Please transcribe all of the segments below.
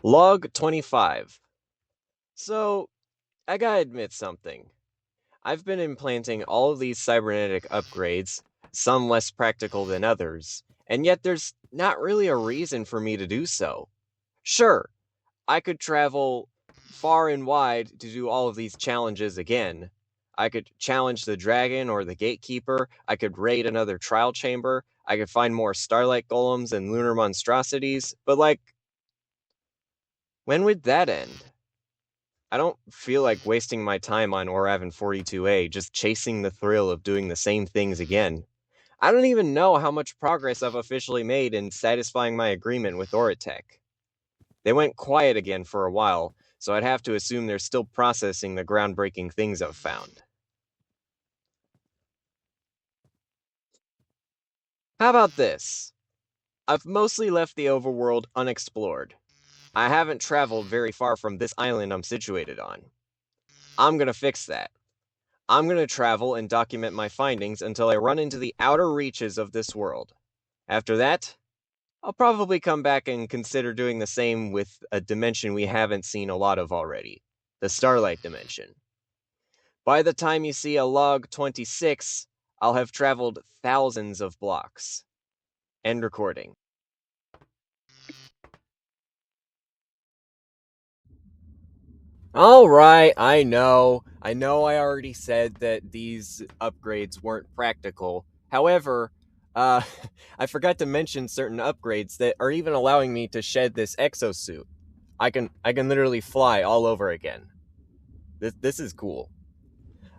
Log 25. So, I gotta admit something. I've been implanting all of these cybernetic upgrades, some less practical than others, and yet there's not really a reason for me to do so. Sure, I could travel far and wide to do all of these challenges again. I could challenge the dragon or the gatekeeper, I could raid another trial chamber, I could find more starlight golems and lunar monstrosities, but when would that end? I don't feel like wasting my time on Oravan 42A just chasing the thrill of doing the same things again. I don't even know how much progress I've officially made in satisfying my agreement with Oratech. They went quiet again for a while, so I'd have to assume they're still processing the groundbreaking things I've found. How about this? I've mostly left the overworld unexplored. I haven't traveled very far from this island I'm situated on. I'm gonna fix that. I'm going to travel and document my findings until I run into the outer reaches of this world. After that, I'll probably come back and consider doing the same with a dimension we haven't seen a lot of already, the Starlight Dimension. By the time you see a log 26, I'll have traveled thousands of blocks. End recording. Alright, I know I already said that these upgrades weren't practical. However, uh, I forgot to mention certain upgrades that are even allowing me to shed this exosuit. I can literally fly all over again. This is cool.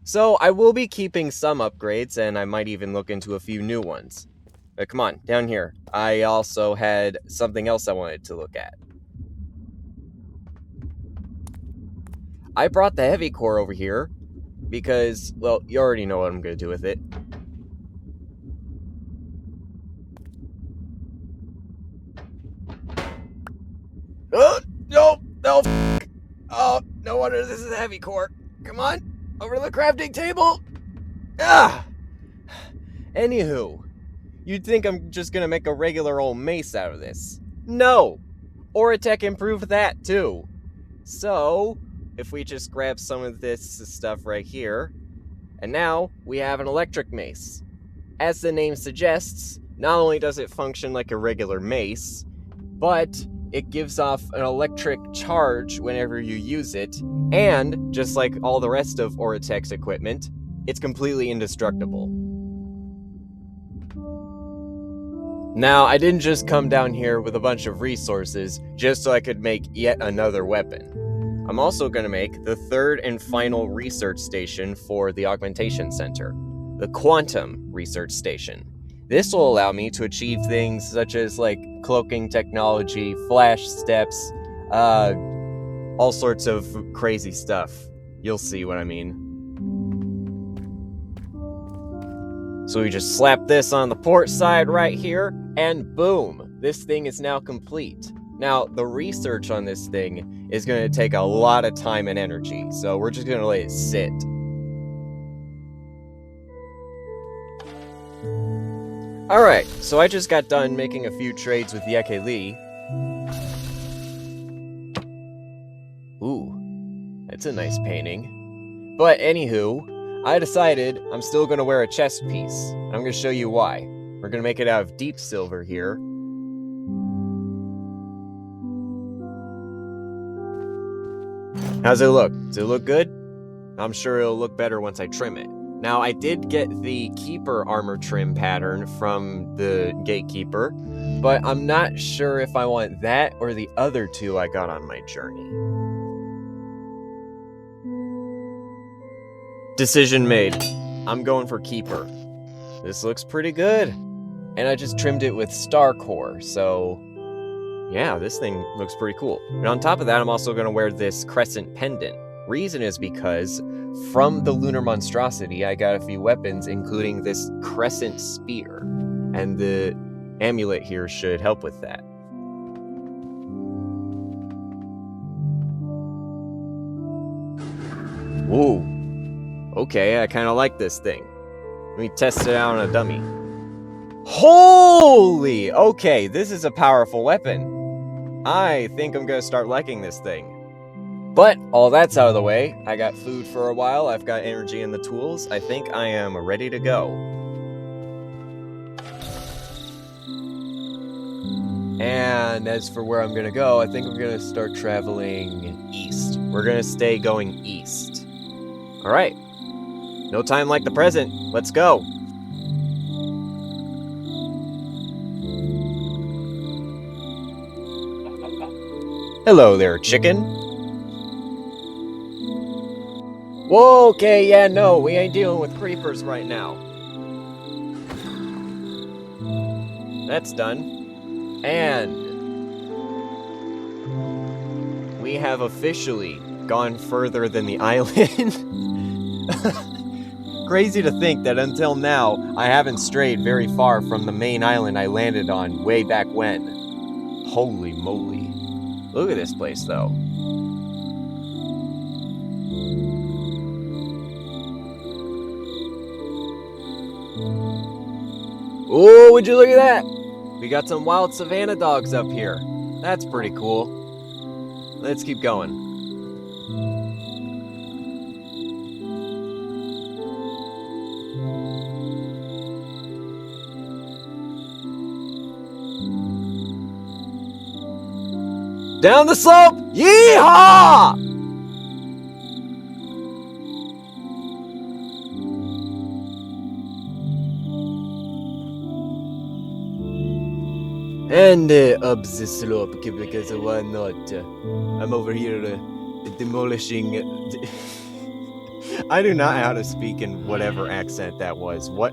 So I will be keeping some upgrades, and I might even look into a few new ones. But come on, down here. I also had something else I wanted to look at. I brought the heavy core over here because, well, you already know what I'm going to do with it. Oh, no, no, oh, no wonder this is a heavy core. Come on, over to the crafting table. Anywho, you'd think I'm just going to make a regular old mace out of this. No, Oratech improved that too. So, if we just grab some of this stuff right here, and now we have an electric mace. As the name suggests, not only does it function like a regular mace, but it gives off an electric charge whenever you use it, and, just like all the rest of Oratech's equipment, it's completely indestructible. Now, I didn't just come down here with a bunch of resources just so I could make yet another weapon. I'm also going to make the third and final research station for the Augmentation Center, the Quantum Research Station. This will allow me to achieve things such as, cloaking technology, flash steps, all sorts of crazy stuff. You'll see what I mean. So we just slap this on the port side right here, and boom! This thing is now complete. Now, the research on this thing is going to take a lot of time and energy, so we're just going to let it sit. Alright, so I just got done making a few trades with Yeke Lee. Ooh, that's a nice painting. But anywho, I decided I'm still going to wear a chest piece. I'm going to show you why. We're going to make it out of deep silver here. How's it look? Does it look good? I'm sure it'll look better once I trim it. Now, I did get the Keeper armor trim pattern from the Gatekeeper, but I'm not sure if I want that or the other two I got on my journey. Decision made. I'm going for Keeper. This looks pretty good. And I just trimmed it with Star Core, so yeah, this thing looks pretty cool. And on top of that, I'm also going to wear this crescent pendant. Reason is because from the lunar monstrosity, I got a few weapons, including this crescent spear. And the amulet here should help with that. Ooh. Okay, I kind of like this thing. Let me test it out on a dummy. Holy! Okay, this is a powerful weapon. I think I'm gonna start liking this thing. But all that's out of the way. I got food for a while, I've got energy and the tools. I think I am ready to go. And as for where I'm gonna go, I think I'm gonna start traveling east. We're gonna stay going east. Alright. No time like the present. Let's go. Hello there, chicken. Whoa, okay, yeah, no, we ain't dealing with creepers right now. That's done. And we have officially gone further than the island. Crazy to think that until now, I haven't strayed very far from the main island I landed on way back when. Holy moly. Look at this place, though. Ooh, would you look at that? We got some wild savanna dogs up here. That's pretty cool. Let's keep going. Down the slope! Yeehaw! And up the slope, because why not? I'm over here demolishing... I do not know how to speak in whatever accent that was. What?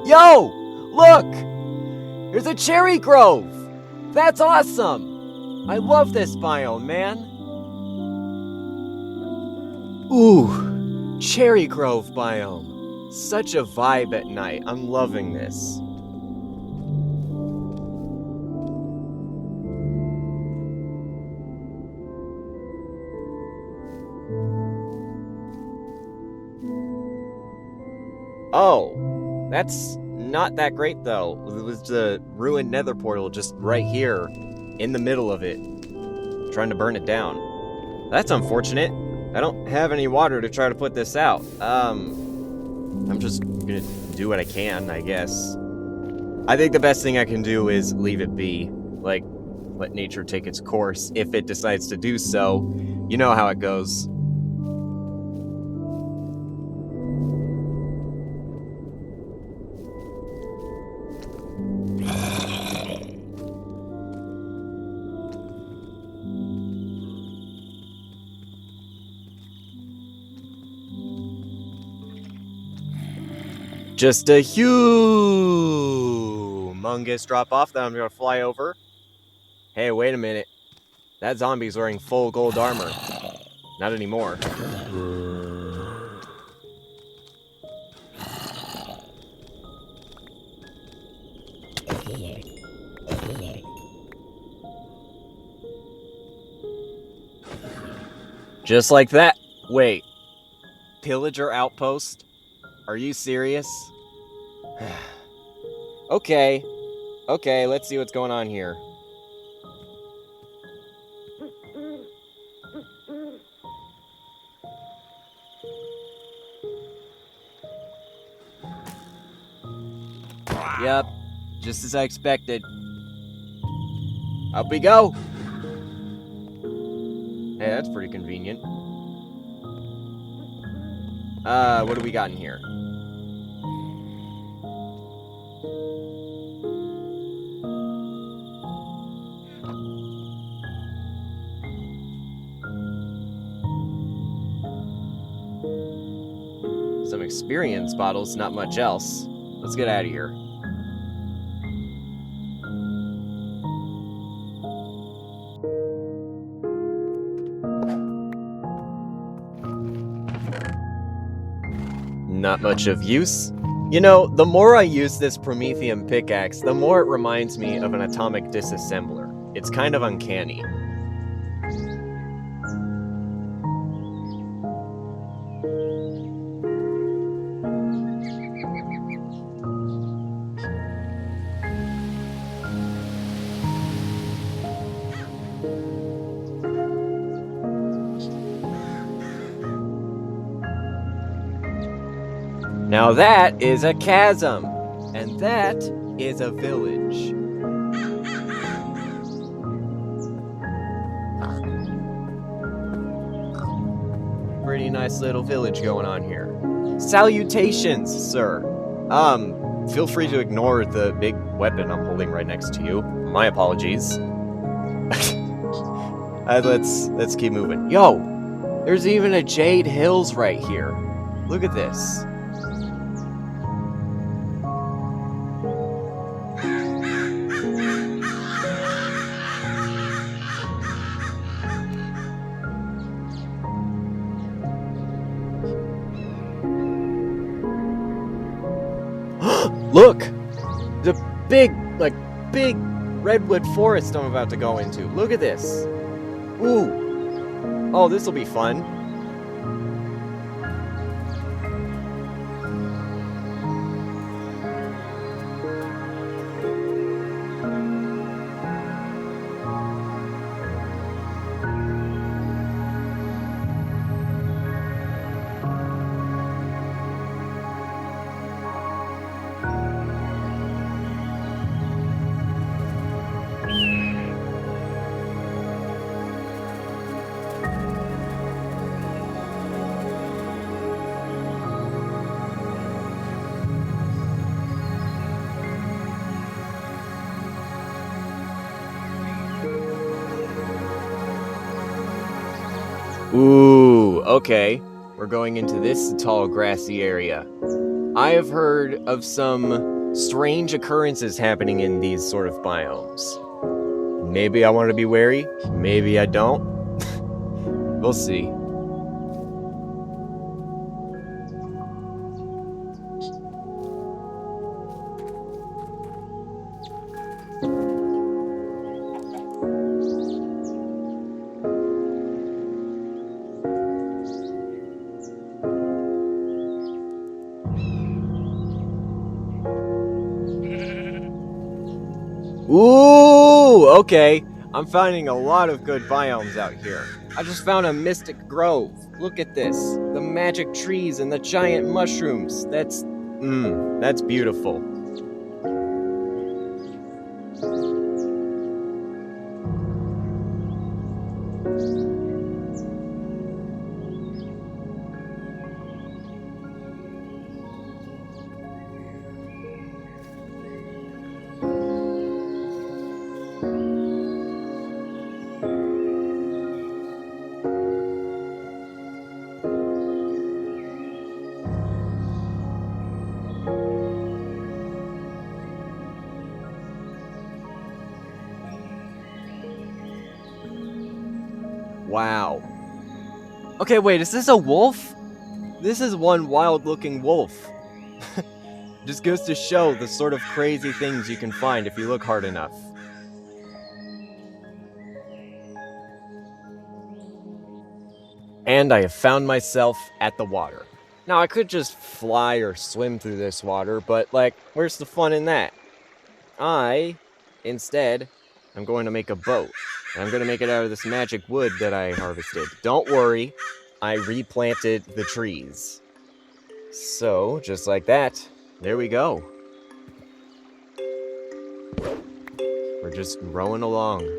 Yo! Look! There's a cherry grove! That's awesome! I love this biome, man! Ooh, cherry grove biome. Such a vibe at night. I'm loving this. Oh, that's not that great though. It was the ruined nether portal just right here, in the middle of it, trying to burn it down. That's unfortunate. I don't have any water to try to put this out. I'm just gonna do what I can, I guess. I think the best thing I can do is leave it be. Like, let nature take its course if it decides to do so. You know how it goes. Just a humongous drop off that I'm gonna fly over. Hey, wait a minute. That zombie's wearing full gold armor. Not anymore. Just like that. Wait. Pillager outpost? Are you serious? Okay, let's see what's going on here. Yep, just as I expected. Up we go! Hey, that's pretty convenient. What do we got in here? Some experience bottles, not much else. Let's get out of here. Not much of use. You know, the more I use this Prometheum pickaxe, the more it reminds me of an atomic disassembler. It's kind of uncanny. Now that is a chasm, and that is a village. Pretty nice little village going on here. Salutations, sir. Feel free to ignore the big weapon I'm holding right next to you. My apologies. Let's keep moving. Yo, there's even a Jade Hills right here. Look at this. Look! The big redwood forest I'm about to go into. Look at this. Ooh. Oh, this'll be fun. Ooh, okay. We're going into this tall grassy area. I have heard of some strange occurrences happening in these sort of biomes. Maybe I want to be wary, maybe I don't. We'll see. Ooh, okay. I'm finding a lot of good biomes out here. I just found a mystic grove. Look at this. The magic trees and the giant mushrooms. That's beautiful. Wow. Okay, wait, is this a wolf? This is one wild-looking wolf. Just goes to show the sort of crazy things you can find if you look hard enough. And I have found myself at the water. Now, I could just fly or swim through this water, but, where's the fun in that? Instead, I'm going to make a boat. And I'm going to make it out of this magic wood that I harvested. Don't worry, I replanted the trees. So, just like that, there we go. We're just rowing along.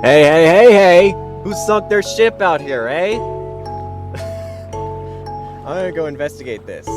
Hey! Who sunk their ship out here, eh? I'm gonna go investigate this.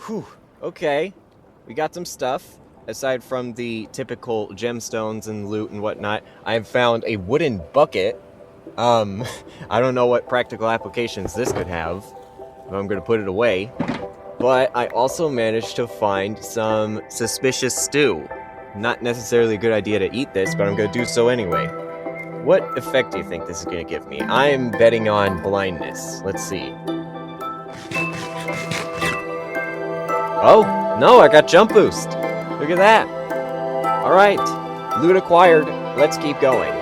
Whew. Okay. We got some stuff. Aside from the typical gemstones and loot and whatnot, I have found a wooden bucket. I don't know what practical applications this could have, but I'm gonna put it away. But I also managed to find some suspicious stew. Not necessarily a good idea to eat this, but I'm gonna do so anyway. What effect do you think this is gonna give me? I'm betting on blindness. Let's see. Oh, no, I got jump boost. Look at that. Alright, loot acquired. Let's keep going.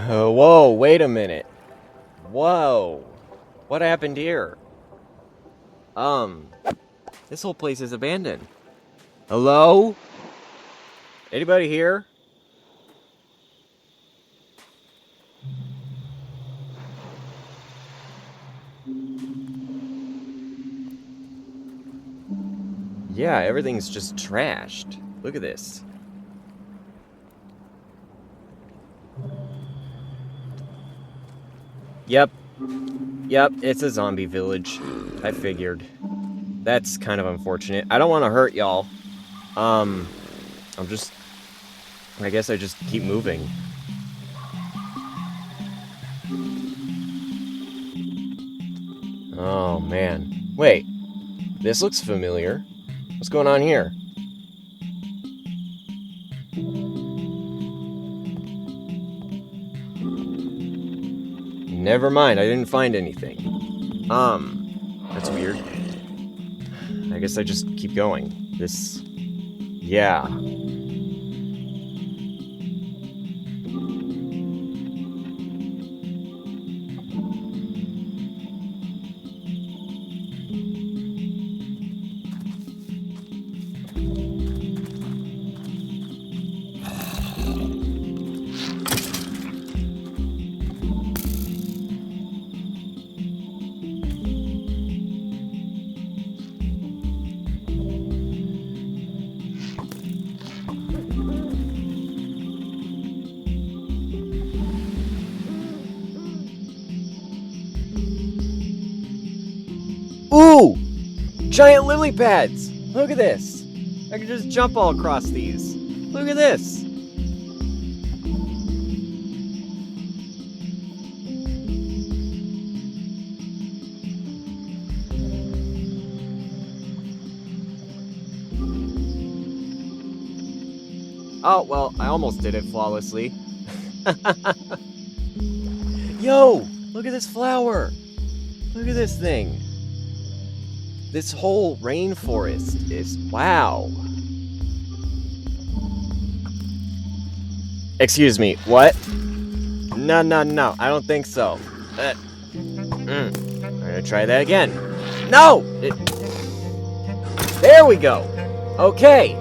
Whoa, wait a minute. Whoa. What happened here? This whole place is abandoned. Hello? Anybody here? Yeah, everything's just trashed. Look at this. Yep, it's a zombie village. I figured. That's kind of unfortunate. I don't want to hurt y'all. I guess I just keep moving. Oh, man. Wait, this looks familiar. What's going on here? Never mind, I didn't find anything. That's weird. I guess I just keep going. Yeah. Ooh! Giant lily pads! Look at this! I can just jump all across these. Look at this! Oh, well, I almost did it flawlessly. Yo! Look at this flower! Look at this thing! This whole rainforest is... wow. Excuse me, what? No, I don't think so. I'm gonna try that again. No! There we go! Okay!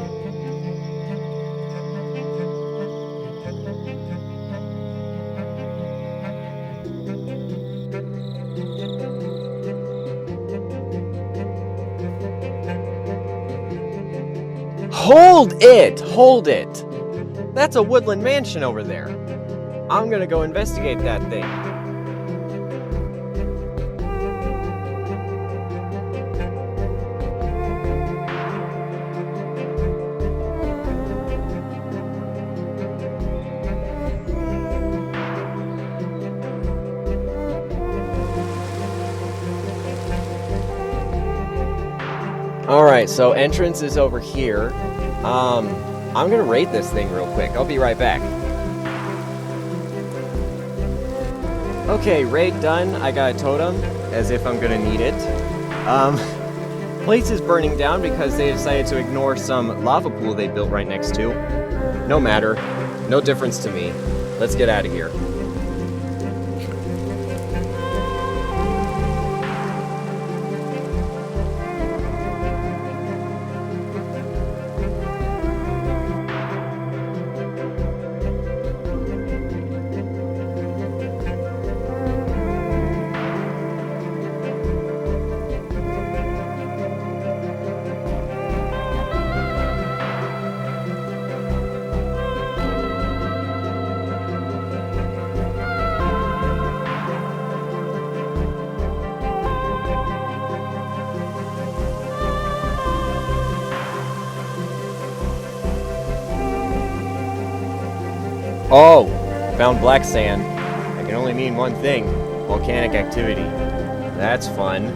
Hold it! Hold it! That's a woodland mansion over there. I'm gonna go investigate that thing. Alright, so entrance is over here. I'm gonna raid this thing real quick. I'll be right back. Okay, raid done. I got a totem, as if I'm gonna need it. Place is burning down because they decided to ignore some lava pool they built right next to. No matter. No difference to me. Let's get out of here. Oh, found black sand. That can only mean one thing. Volcanic activity. That's fun.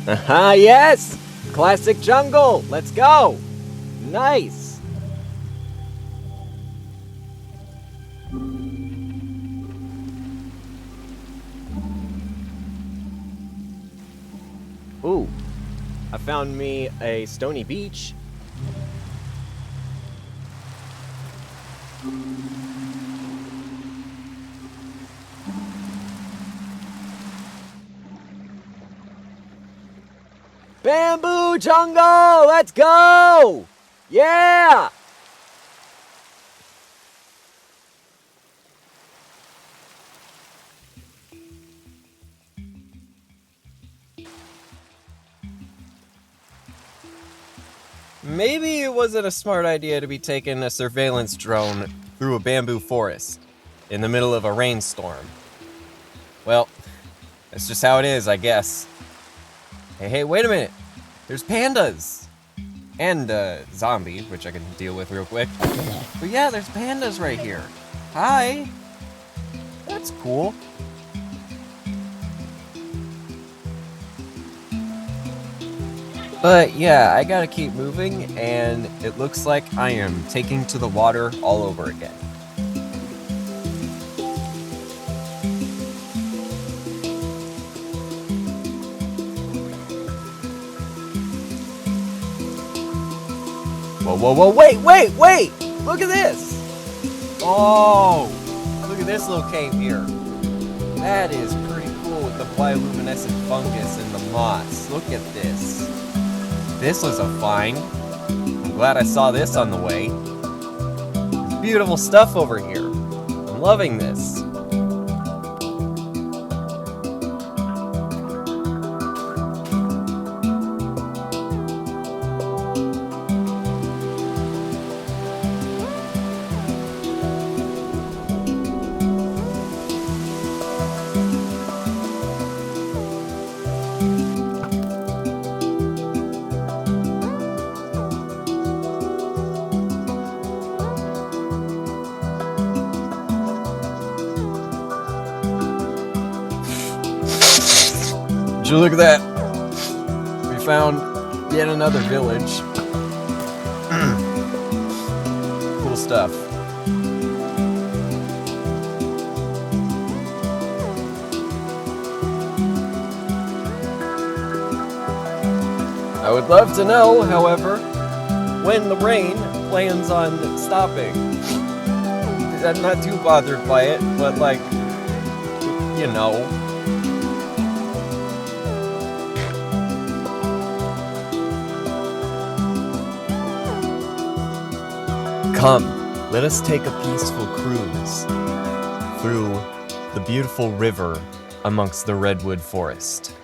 Aha, yes! Classic jungle! Let's go! Nice! Ooh, I found me a stony beach. Bamboo jungle! Let's go! Yeah! Maybe it wasn't a smart idea to be taking a surveillance drone through a bamboo forest in the middle of a rainstorm. Well, that's just how it is, I guess. Hey, wait a minute. There's pandas. And a zombie, which I can deal with real quick. But yeah, there's pandas right here. Hi. That's cool. But yeah, I gotta keep moving, and it looks like I am taking to the water all over again. Whoa, wait! Look at this! Oh, look at this little cave here. That is pretty cool with the bioluminescent fungus and the moss. Look at this. This was a find. I'm glad I saw this on the way. There's beautiful stuff over here. I'm loving this. Would you look at that? We found yet another village. Cool stuff. I would love to know, however, when the rain plans on stopping. I'm not too bothered by it, but like, you know. Come, let us take a peaceful cruise through the beautiful river amongst the redwood forest.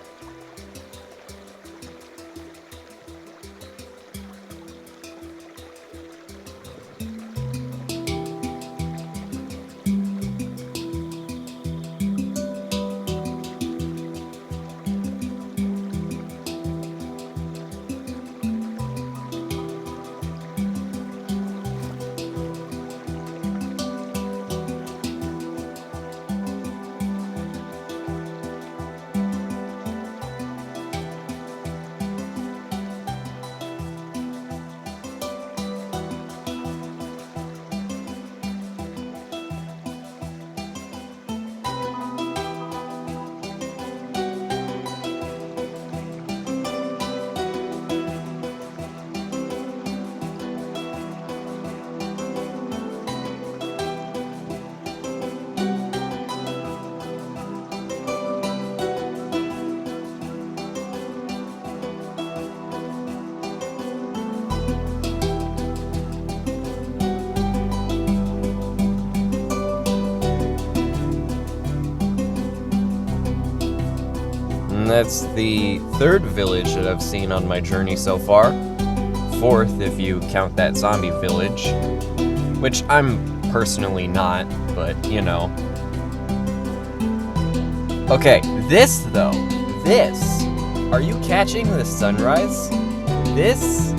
that's the third village that I've seen on my journey so far. Fourth, if you count that zombie village. Which I'm personally not, but you know. Okay, this though. This. Are you catching the sunrise? This.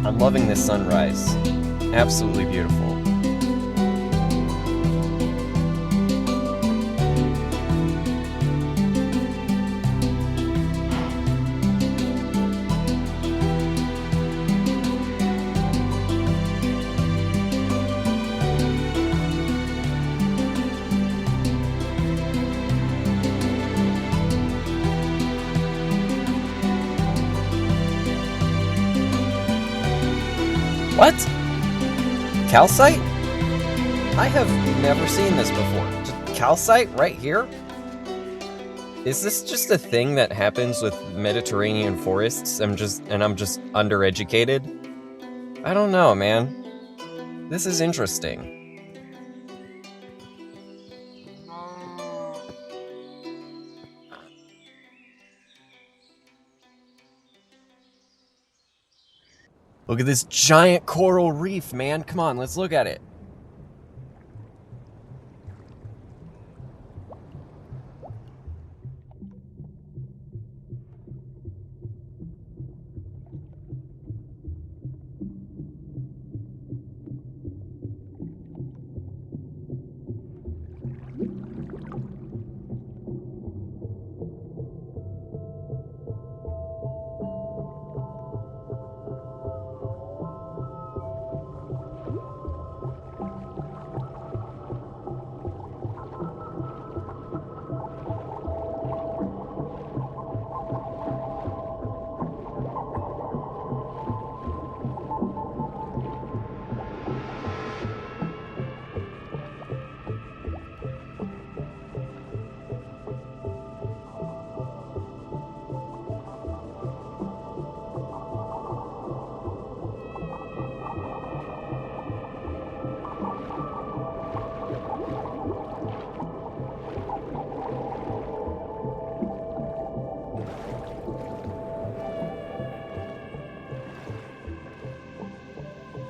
I'm loving this sunrise. Absolutely beautiful. What? Calcite? I have never seen this before. Just calcite right here? Is this just a thing that happens with Mediterranean forests? I'm just undereducated? I don't know, man. This is interesting. Look at this giant coral reef, man. Come on, let's look at it.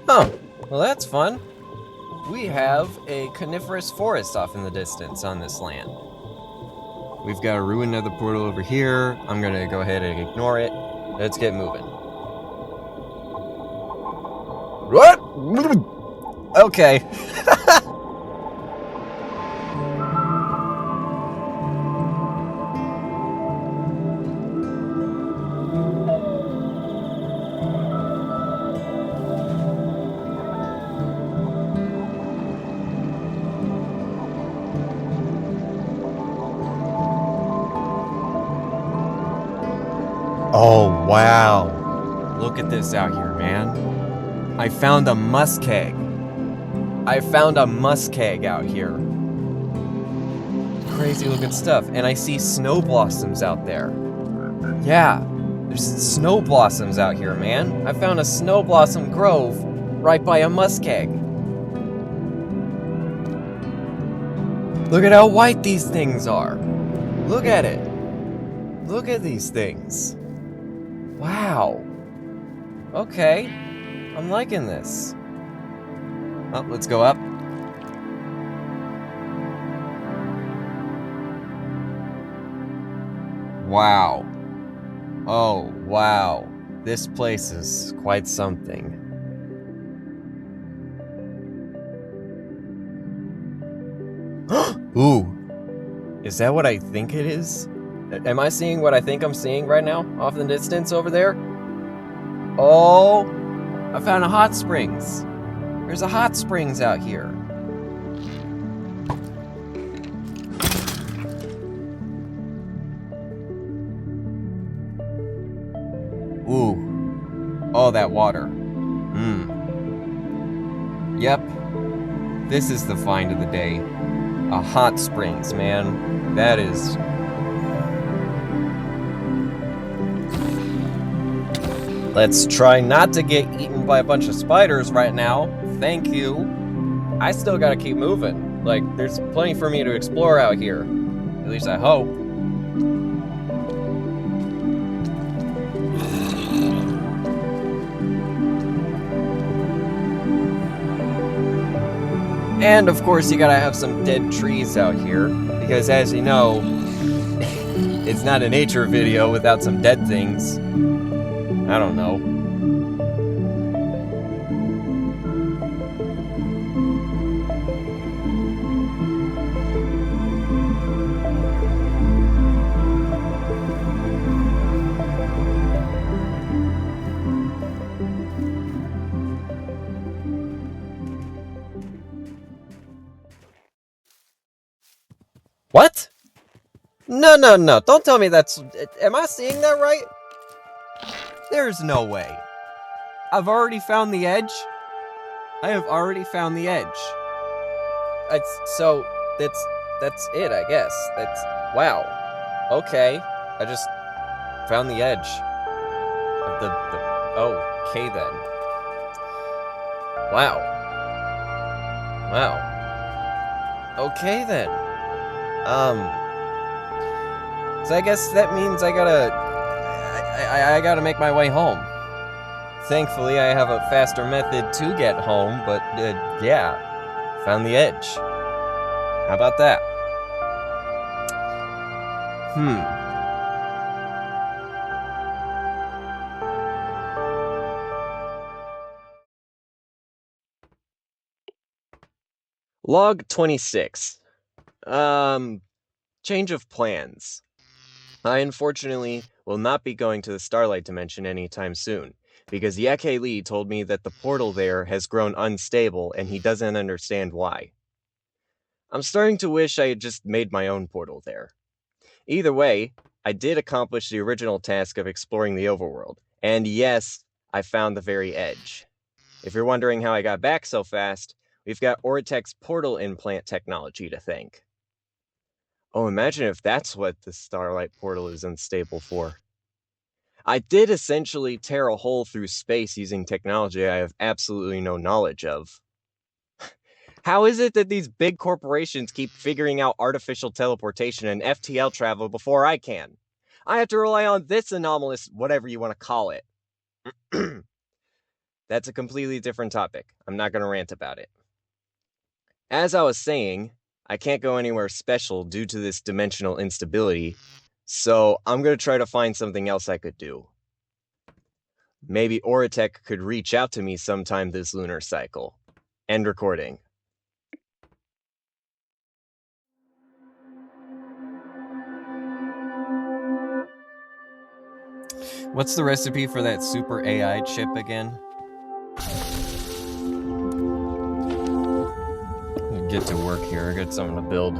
Huh, well that's fun. We have a coniferous forest off in the distance on this land. We've got a ruined nether portal over here. I'm gonna go ahead and ignore it. Let's get moving. What? Okay. Oh, wow. Look at this out here, man. I found a muskeg. I found a muskeg out here. Crazy looking stuff. And I see snow blossoms out there. Yeah, there's snow blossoms out here, man. I found a snow blossom grove right by a muskeg. Look at how white these things are. Look at it. Look at these things. Wow. Okay. I'm liking this. Oh, let's go up. Wow. Oh, wow. This place is quite something. Ooh. Is that what I think it is? Am I seeing what I think I'm seeing right now? Off in the distance over there? Oh, I found a hot springs. There's a hot springs out here. Ooh. Oh, that water. Yep. This is the find of the day. A hot springs, man. That is... Let's try not to get eaten by a bunch of spiders right now. Thank you. I still gotta keep moving. Like, there's plenty for me to explore out here. At least I hope. And of course, you gotta have some dead trees out here, because as you know, it's not a nature video without some dead things. I don't know. What? No, no, no. Don't tell me that's... Am I seeing that right? There's no way. I've already found the edge. I have already found the edge. So, that's it, I guess. That's... Wow. Okay. I just found the edge. Oh, okay then. Wow. Wow. Okay then. So I guess that means I gotta make my way home. Thankfully, I have a faster method to get home, but, yeah. Found the edge. How about that? Log 26. Change of plans. I unfortunately will not be going to the Starlight Dimension anytime soon, because Yake Lee told me that the portal there has grown unstable and he doesn't understand why. I'm starting to wish I had just made my own portal there. Either way, I did accomplish the original task of exploring the overworld, and yes, I found the very edge. If you're wondering how I got back so fast, we've got Oritech's portal implant technology to thank. Oh, imagine if that's what the Starlight portal is unstable for. I did essentially tear a hole through space using technology I have absolutely no knowledge of. How is it that these big corporations keep figuring out artificial teleportation and FTL travel before I can? I have to rely on this anomalous whatever you want to call it. That's a completely different topic. I'm not going to rant about it. As I was saying, I can't go anywhere special due to this dimensional instability, so I'm going to try to find something else I could do. Maybe Oritech could reach out to me sometime this lunar cycle. End recording. What's the recipe for that super AI chip again? Get to work here. I got something to build.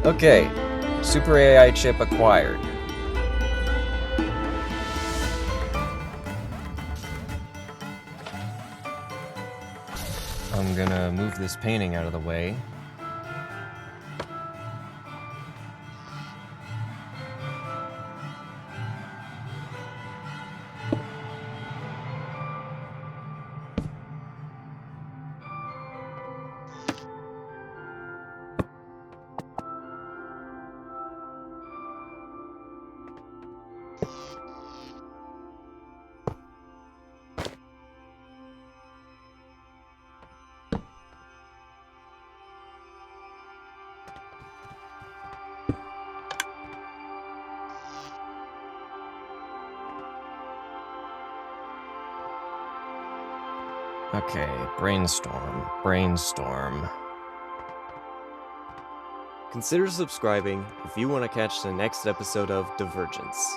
Okay, Super AI chip acquired. I'm gonna move this painting out of the way. Okay, brainstorm. Consider subscribing if you want to catch the next episode of Divergence.